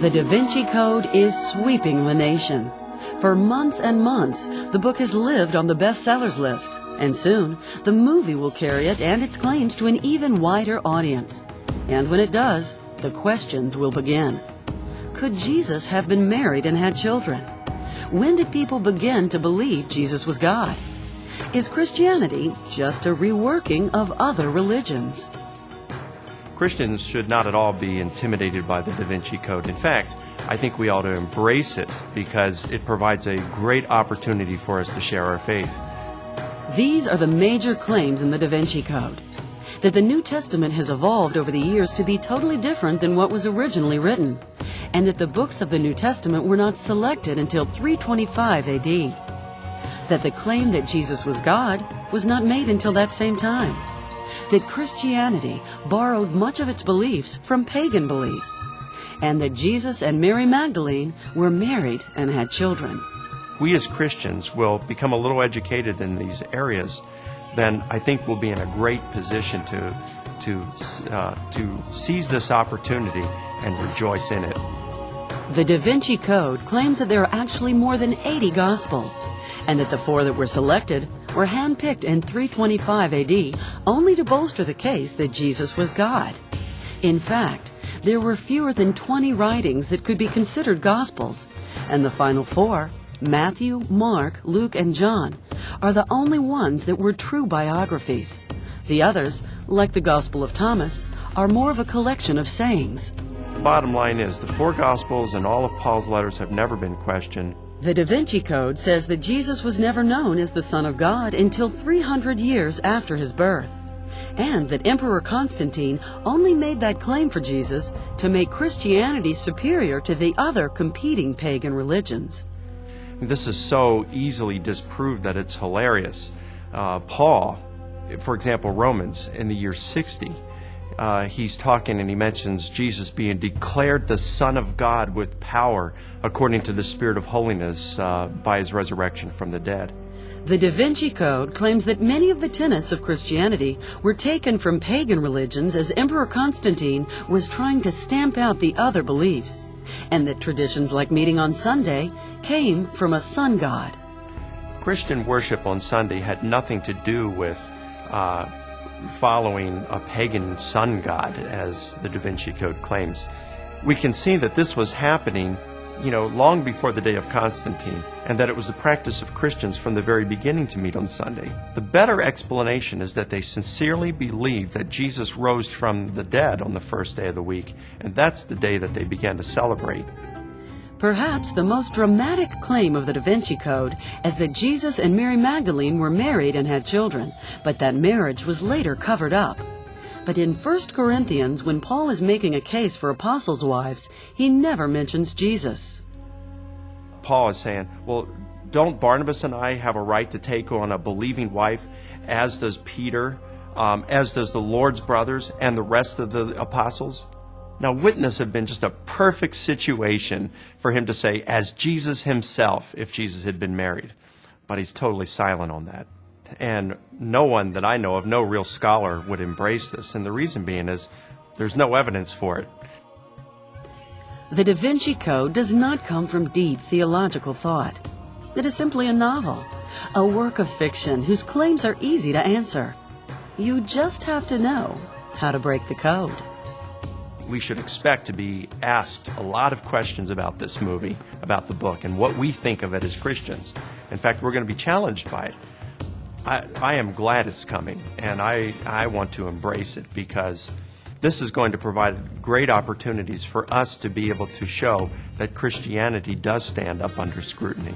The Da Vinci Code is sweeping the nation. For months and months, the book has lived on the bestsellers list, and soon the movie will carry it and its claims to an even wider audience. And when it does, the questions will begin. Could Jesus have been married and had children? When did people begin to believe Jesus was God? Is Christianity just a reworking of other religions? Christians should not at all be intimidated by the Da Vinci Code. In fact, I think we ought to embrace it because it provides a great opportunity for us to share our faith. These are the major claims in the Da Vinci Code. That the New Testament has evolved over the years to be totally different than what was originally written, and that the books of the New Testament were not selected until 325 AD. That the claim that Jesus was God was not made until that same time. That Christianity borrowed much of its beliefs from pagan beliefs, and that Jesus and Mary Magdalene were married and had children. We as Christians will become a little educated in these areas, then I think we'll be in a great position to seize this opportunity and rejoice in it. The Da Vinci Code claims that there are actually more than 80 Gospels, and that the 4 that were selected were handpicked in 325 AD only to bolster the case that Jesus was God. In fact, there were fewer than 20 writings that could be considered Gospels, and the final 4, Matthew, Mark, Luke, and John, are the only ones that were true biographies. The others, like the Gospel of Thomas, are more of a collection of sayings. The bottom line is the 4 Gospels and all of Paul's letters have never been questioned. The Da Vinci Code says that Jesus was never known as the Son of God until 300 years after his birth, and that Emperor Constantine only made that claim for Jesus to make Christianity superior to the other competing pagan religions. This is so easily disproved that it's hilarious. Paul, for example, Romans, in the year 60, he's talking and he mentions Jesus being declared the Son of God with power according to the Spirit of holiness by his resurrection from the dead. The Da Vinci Code claims that many of the tenets of Christianity were taken from pagan religions as Emperor Constantine was trying to stamp out the other beliefs, and that traditions like meeting on Sunday came from a sun god. Christian worship on Sunday had nothing to do with following a pagan sun god, as the Da Vinci Code claims. We can see that this was happening, long before the day of Constantine, and that it was the practice of Christians from the very beginning to meet on Sunday. The better explanation is that they sincerely believed that Jesus rose from the dead on the first day of the week, and that's the day that they began to celebrate. Perhaps the most dramatic claim of the Da Vinci Code is that Jesus and Mary Magdalene were married and had children, but that marriage was later covered up. But in 1 Corinthians, when Paul is making a case for apostles' wives, he never mentions Jesus. Paul is saying, well, don't Barnabas and I have a right to take on a believing wife, as does Peter, as does the Lord's brothers and the rest of the apostles? Now, wouldn't this have been just a perfect situation for him to say, as Jesus himself, if Jesus had been married? But he's totally silent on that. And no one that I know of, no real scholar, would embrace this. And the reason being is there's no evidence for it. The Da Vinci Code does not come from deep theological thought. It is simply a novel, a work of fiction whose claims are easy to answer. You just have to know how to break the code. We should expect to be asked a lot of questions about this movie, about the book, and what we think of it as Christians. In fact, we're going to be challenged by it. I am glad it's coming, and I want to embrace it because this is going to provide great opportunities for us to be able to show that Christianity does stand up under scrutiny.